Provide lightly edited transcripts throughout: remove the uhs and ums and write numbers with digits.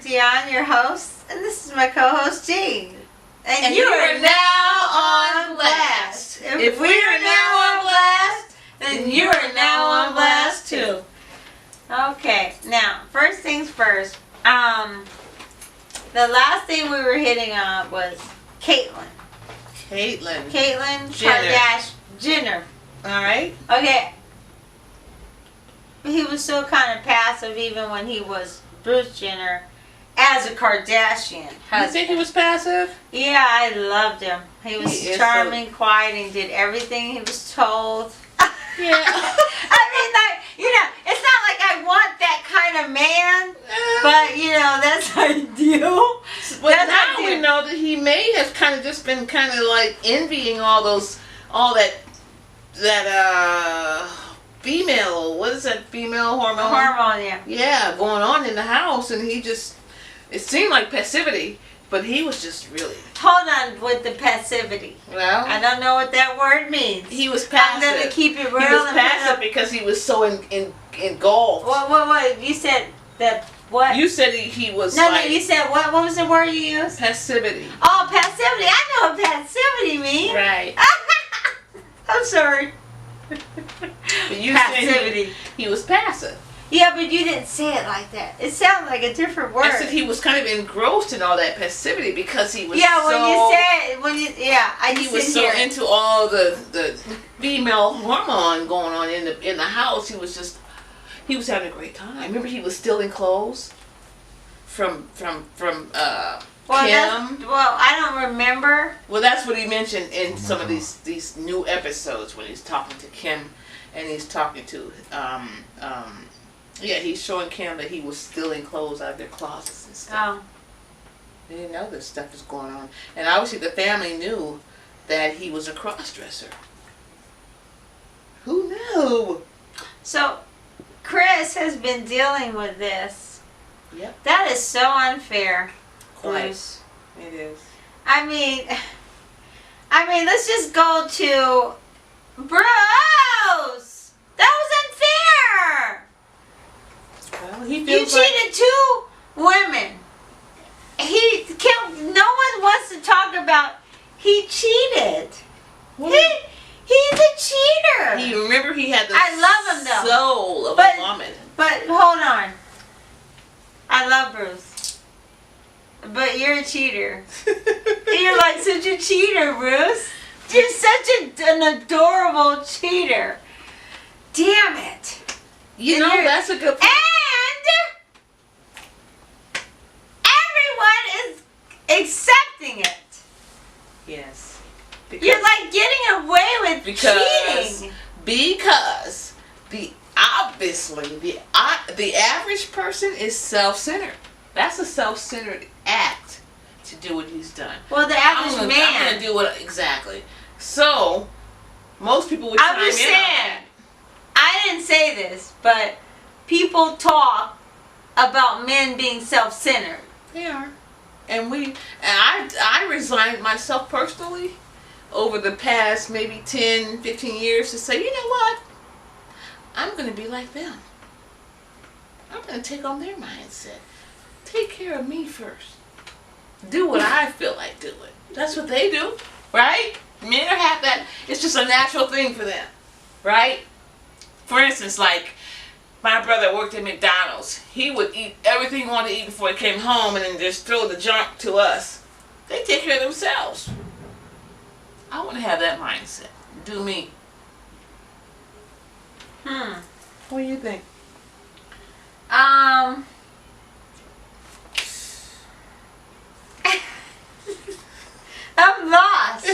Dion, your host, and this is my co-host, Jean. And you are now on blast. If we are now on blast, then you are now on blast too. Okay, now, first things first. The last thing we were hitting on was Caitlyn Jenner. All right. Okay. He was so kind of passive even when he was Bruce Jenner as a Kardashian. You think he was passive? Yeah, I loved him. He was charming, quiet, and did everything he was told. Yeah. I mean, like, it's not like I want that kind of man, but, that's ideal. But now we know that he may have kind of just been kind of like envying all that female, what is that, female hormone? Hormone, yeah. Yeah, going on in the house, and it seemed like passivity, but he was just really... Hold on with the passivity. Well, I don't know what that word means. He was passive. I'm going to keep it real. He was passive because he was so engulfed. What? You said that what? You said he was No, you said what? What was the word you used? Passivity. Oh, passivity. I know what passivity means. Right. I'm sorry. But you passivity. Said he was passive. Yeah, but you didn't say it like that. It sounded like a different word. I said he was kind of engrossed in all that passivity because he was he was so into all the female hormone going on in the house. He was having a great time. Remember, he was stealing clothes from Kim. I don't remember. Well, that's what he mentioned in some of these new episodes when he's talking to Kim, and he's talking to he's showing Kim that he was stealing clothes out of their closets and stuff. Oh. They didn't know this stuff was going on, and obviously the family knew that he was a cross-dresser. Who knew? So, Chris has been dealing with this. Yep. That is so unfair. Bruce. It is. I mean, let's just go to Bruce. That was unfair. Well, you cheated 2 women. No one wants to talk about he cheated. Well, He's a cheater. Remember he had the I love him though. soul of a woman. But hold on. I love Bruce. But you're a cheater. You're like such a cheater, Bruce. You're such an adorable cheater. Damn it. That's a good point. And everyone is accepting it. Yes. You're like getting away with cheating. Because the average person is self-centered. That's a self-centered act to do what he's done. Well, the average man. I'm going to do it exactly. So, most people would chime in on that. I didn't say this, but people talk about men being self-centered. They are. And I resigned myself personally over the past maybe 10, 15 years to say, you know what? I'm going to be like them. I'm going to take on their mindset. Take care of me first. Do what I feel like doing. That's what they do, right? Men are have that. It's just a natural thing for them, right? For instance, like my brother worked at McDonald's. He would eat everything he wanted to eat before he came home and then just throw the junk to us. They take care of themselves. I want to have that mindset. Do me. What do you think? I'm lost.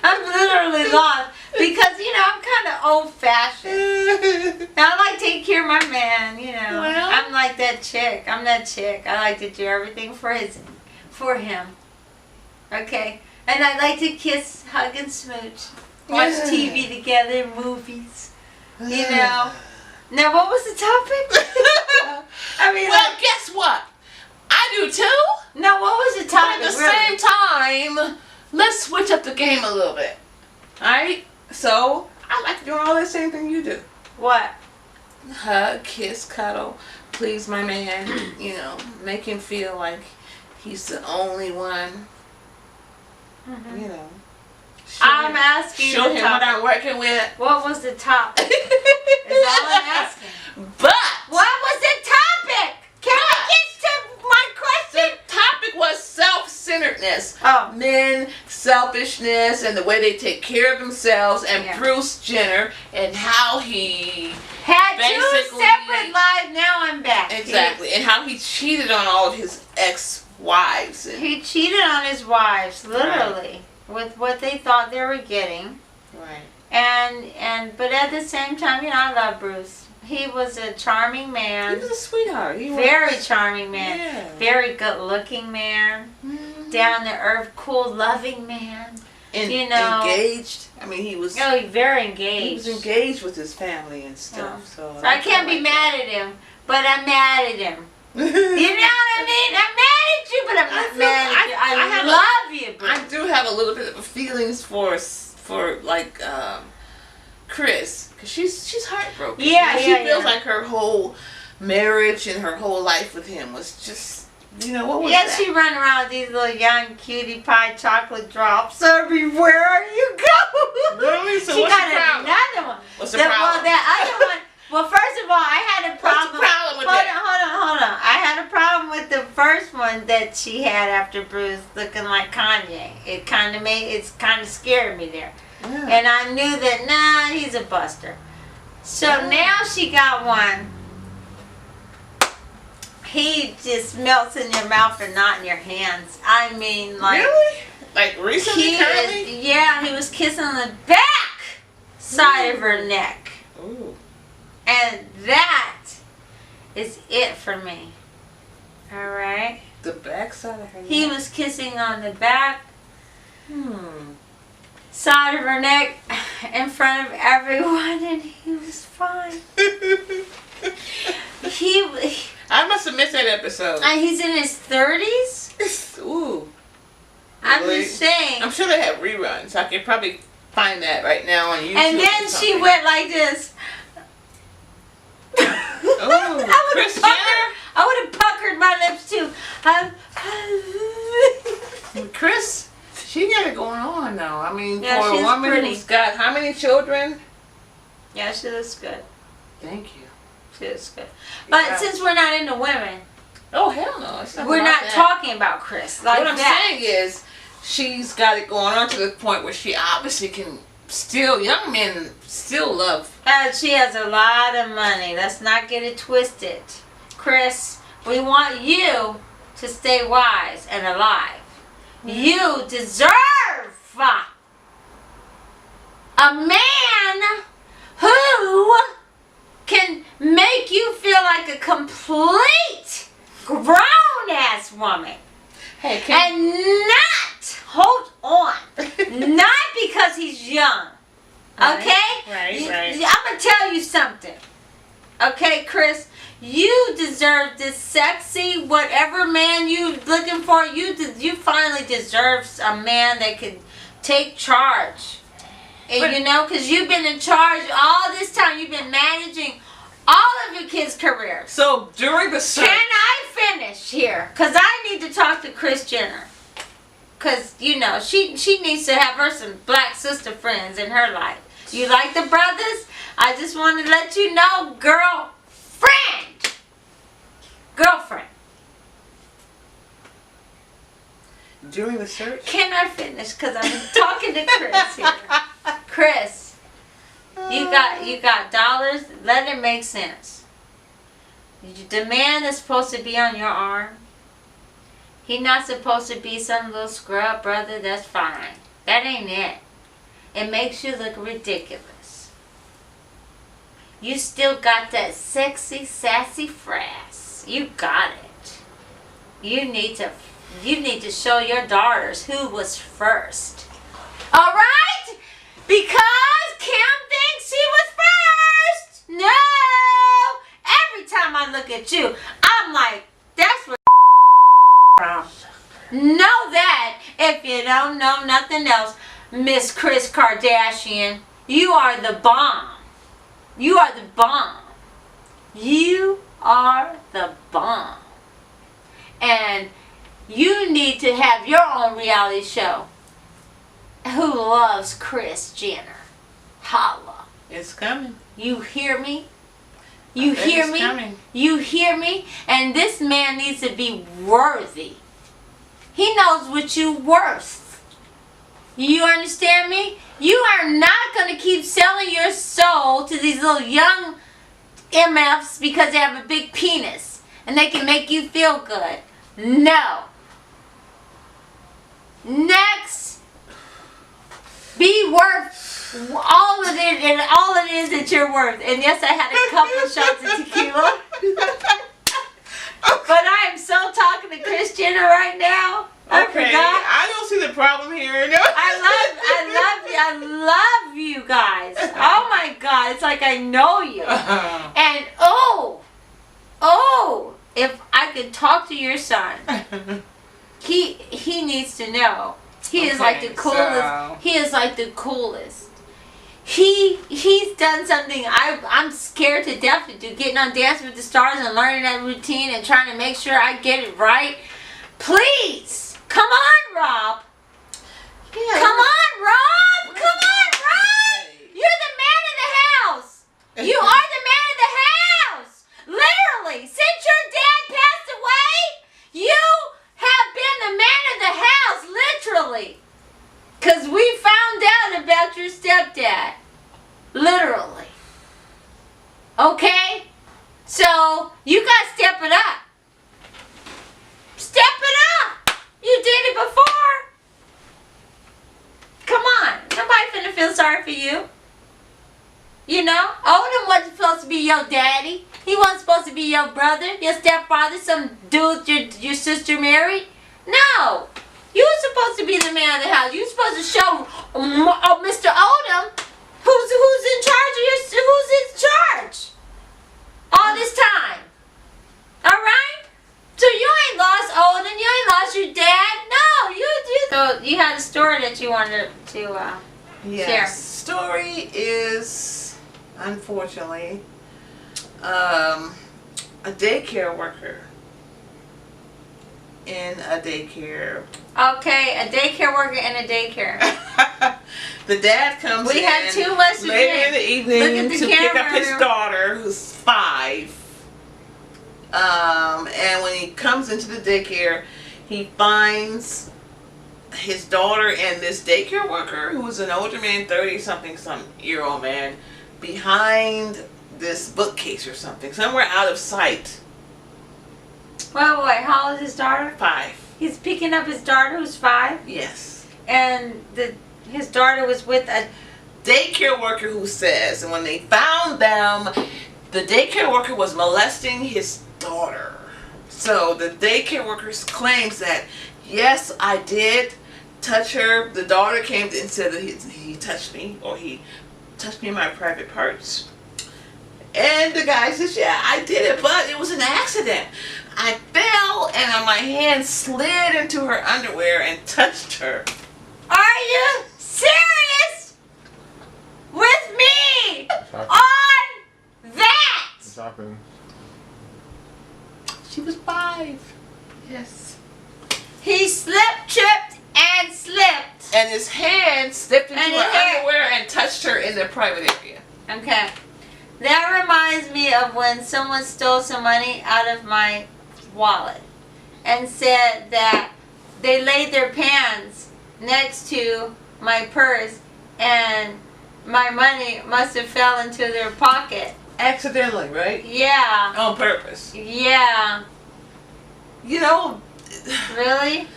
I'm literally lost. Because, I'm kind of old-fashioned. Now, I like to take care of my man, Well, I'm like that chick. I'm that chick. I like to do everything for him. Okay? And I like to kiss, hug, and smooch. Watch TV together, movies. Now, what was the topic? Well, guess what? I do too. No, what was the topic? But at the same time, let's switch up the game a little bit. Alright? So, I like doing all the same thing you do. What? Hug, kiss, cuddle. please my man, you know, make him feel like he's the only one, you know. I'm asking Show him what I'm working with. What was the topic? Is all I'm asking. But What was the topic? Can I get to my question? the topic was self-centeredness. Oh. Men, selfishness, and the way they take care of themselves, and Yeah. Bruce Jenner, and how he Had two basically- separate lives. Now I'm back. exactly, and how he cheated on all of his ex-wives. And, He cheated on his wives, literally, with what they thought they were getting. right. But at the same time, you know, I love Bruce. He was a charming He man. was a sweetheart. He was Very charming man. Yeah. Very good looking man. Mhm. Down to earth, cool, loving man. And you know- engaged. I mean, he was. Oh, he's very He engaged. was engaged with his family and stuff. So So I can't be mad at him, but I'm mad at him. You know what I mean? I'm mad at you, but I'm not mad at you. I love you, Bruce. I do have a little bit of feelings for like Chris, because she's heartbroken. Yeah, she yeah, feels yeah. like her whole marriage and her whole life with him was just, you know, what was Yeah, that? she run around with these little young cutie pie chocolate drops everywhere you go. Really? So she what's got the problem? another one. What's the Well, problem? that other one. Well, first of all, I had a problem. What's the problem with hold that? on. I had a problem with the first one that she had after Bruce, looking like Kanye. It kind of scared me there, Yeah. and I knew that he's a buster. So now she got one. He just melts in your mouth and not in your hands. I mean, like Really? Like recently, he currently? he was kissing the back side of her neck. Ooh. And that is it for me. Alright? The backside of her neck. He was kissing on the back Hmm. side of her neck in front of everyone, and he was fine. I must have missed that episode. He's in his 30s? Ooh. I'm Really? just saying. I'm sure they have reruns. I could probably find that right now on YouTube. And then or she something. went like this. Oh, Kris Jenner? I would have puckered my lips too. Chris, she got it going on now. I mean, Yeah, for a she's woman pretty. who's got how many children? Yeah, she looks good. Thank you. She looks good. But Yeah. since we're not into women, Oh, hell no. It's we're about not that. talking about Chris like What I'm that. saying is, she's got it going on to the point where she obviously can still, young men still love. She has a lot of money. Let's not get it twisted. Chris, we want you to stay wise and alive. You deserve a man who can make you feel like a complete grown-ass woman. Hey, can And not, hold on, not because he's young. Okay? Right. I'm going to tell you something. Okay, Chris? You deserve this sexy, whatever man you looking for. You finally deserve a man that can take charge. And you know, because you've been in charge all this time. You've been managing all of your kids' careers. So during the search, Can I finish here? Because I need to talk to Kris Jenner. Because, you know, she needs to have her some black sister friends in her life. You like the brothers? I just want to let you know, girlfriend. during the search, Can I finish? Because I'm talking to Chris here. Chris, you got dollars. Let it make sense. The man that's supposed to be on your arm, he not supposed to be some little scrub brother. That's fine. That ain't it. It makes you look ridiculous. You still got that sexy, sassy frass. You got it. You need to show your daughters who was first. All right? Because Kim thinks she was first. No. Every time I look at you, I'm like, that's what from. Know that if you don't know nothing else, Miss Kris Kardashian, you are the bomb. You are the bomb. You are the bomb. And you need to have your own reality show. Who loves Kris Jenner? Holla. It's coming. You hear me? You hear me? Coming. You hear me? And this man needs to be worthy. He knows what you're worth. You understand me? You are not going to keep selling your soul to these little young MFs because they have a big penis and they can make you feel good. No. Next. Be worth all of it and all it is that you're worth. And yes, I had a couple of shots of tequila. But I am so talking to Kris Jenner right now. I forgot. I don't see the problem here. No. I love you guys. Oh my God, it's like I know you. And if I could talk to your son, he needs to know. He is like the coolest. He is like the coolest. He's done something I'm scared to death to do. Getting on Dancing with the Stars and learning that routine and trying to make sure I get it right. Please, come on, Rob. Yeah, Come on, Rob. Come on, Rob. You're the man of the house. You are the man of the house. Literally, since your dad passed away, you have been the man of the house. Literally. Because we found out about your stepdad. Literally. Okay? So, you got to step it up. Step it up. You did it before. Come on. Nobody finna feel sorry for you. You know? Odin wasn't supposed to be your daddy. He wasn't supposed to be your brother, your stepfather, some dude your sister married. No. You were supposed to be the man of the house. You were supposed to show Mr. Odom who's in charge all this time. All right? So you ain't lost Odom. You ain't lost your dad. No, you. So you had a story that you wanted to share. Story is, unfortunately, a daycare worker in a daycare. Okay, a daycare worker in a daycare. The dad comes We had too much to later drink. in the evening to pick up his daughter, who's 5. And when he comes into the daycare, he finds his daughter and this daycare worker, who was an older man, 30-something-year-old man, behind this bookcase or something, somewhere out of sight. Wait, how old is his daughter? 5. He's picking up his daughter who's 5? Yes. And his daughter was with a daycare worker who says, and when they found them, the daycare worker was molesting his daughter. So the daycare worker claims that, yes, I did touch her. The daughter came and said that he touched me, or he touched me in my private parts. And the guy says, yeah, I did it, but it was an accident. I fell and my hand slid into her underwear and touched her. Are you serious with me on that? What's happened? She was 5. Yes. He slipped, tripped, and slipped. And his hand slipped into And her his hair. underwear and touched her in the private area. Okay. That reminds me of when someone stole some money out of my wallet and said that they laid their pants next to my purse and my money must have fell into their pocket. Accidentally, right? Yeah. On purpose. Yeah. You know, Really?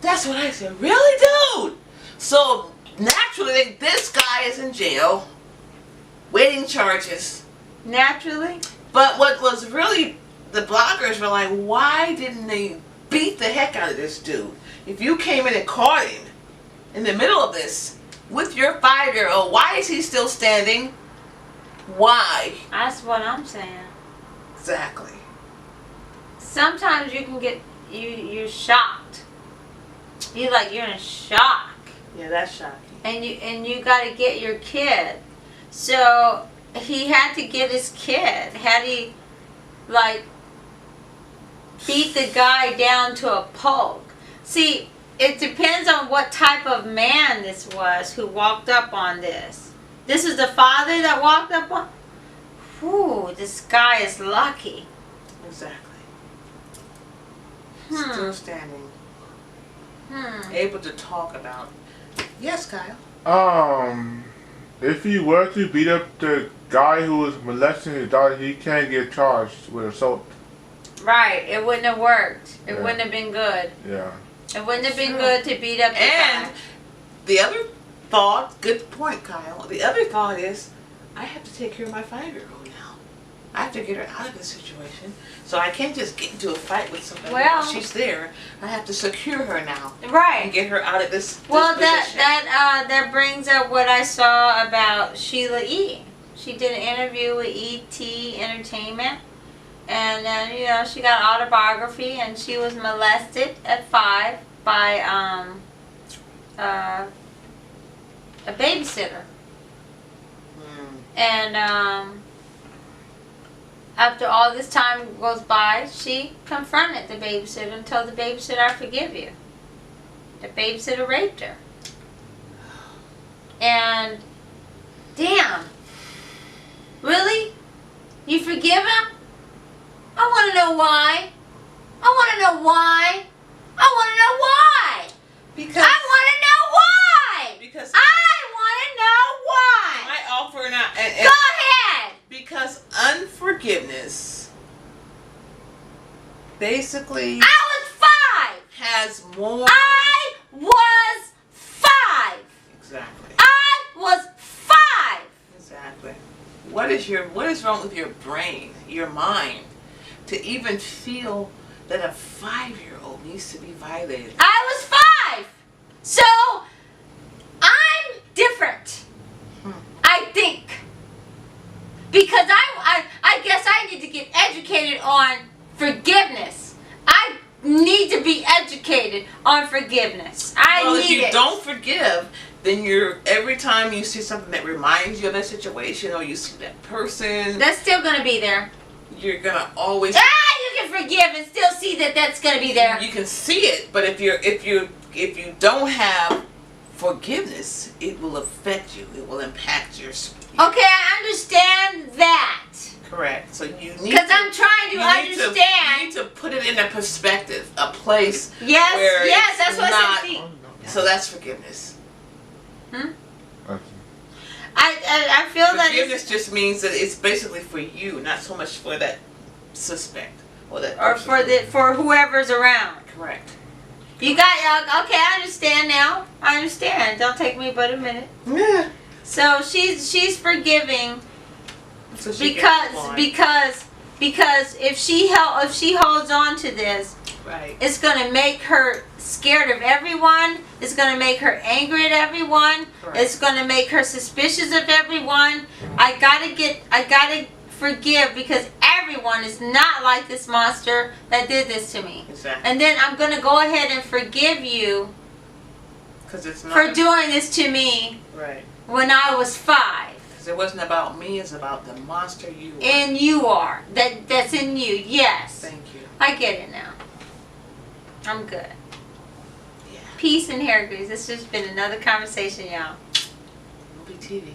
that's what I said. Really, dude? So, naturally, this guy is in jail, waiting charges. Naturally? But what was really, the bloggers were like, why didn't they beat the heck out of this dude? If you came in and caught him in the middle of this with your 5-year-old, why is he still standing? Why? That's what I'm saying. Exactly. Sometimes you can get, you're shocked. You're in shock. Yeah, that's shocking. And you got to get your kid. So he had to get his kid. Had he like, beat the guy down to a pulp. See, it depends on what type of man this was who walked up on this. This is the father that walked up on? Whew, this guy is lucky. Exactly. Still standing. Hmm. Able to talk about. Yes, Kyle. If he were to beat up the guy who was molesting his daughter, he can't get charged with assault. Right, it wouldn't have worked. It Yeah. wouldn't have been good. Yeah. It wouldn't have been good to beat up the And guy. the other thought, good point, Kyle. The other thought is, I have to take care of my 5-year-old now. I have to get her out of this situation. So I can't just get into a fight with somebody Well- while she's there. I have to secure her now and Right. get her out of this Well, position. that brings up what I saw about Sheila E. She did an interview with ET Entertainment, and you know, she got an autobiography, and she was molested at 5 by a babysitter, and after all this time goes by, she confronted the babysitter and told the babysitter, "I forgive you." The babysitter raped her. And, damn. Really? You forgive him? I want to know why. I want to know why. I want to know why. Because I want to know why. Because I want to know why. I offer now, Go ahead. because unforgiveness basically I was 5. has more. I was 5. Exactly. I was 5. Exactly. What is wrong with your brain, your mind, to even feel that a 5-year-old needs to be violated? I was 5. So, I'm different. I think. Because I guess I need to get educated on forgiveness. I need to be educated on forgiveness. Well, need if you it. don't forgive, then every time you see something that reminds you of that situation, or you see that person, That's still going to be there. you're gonna always. You can forgive and still see that that's going to be there. You can see it, but if you don't have forgiveness, it will affect you. It will impact your. Okay, I understand that. Correct. So you need. Because I'm trying to you understand. need to put it in a perspective, a place. Yes, where yes, it's that's what not, I said. So that's forgiveness. I feel that Forgiveness just means that it's basically for you, not so much for that suspect or that or person. for whoever's around. Correct. You got okay. I understand now. I understand. Don't take me but a minute. Yeah. So she's forgiving So she gets one. because if she holds on to this, Right. it's gonna make her scared of everyone. It's gonna make her angry at everyone. Correct. It's gonna make her suspicious of everyone. I gotta forgive because everyone is not like this monster that did this to me. Exactly. And then I'm gonna go ahead and forgive you Because it's not. for doing this to me Right. when I was 5. Because it wasn't about me. It's about the monster you were. And you are. That's in you. Yes. Thank you. I get it now. I'm good. Yeah. Peace and hair grease. This has just been another conversation, y'all. Movie TV.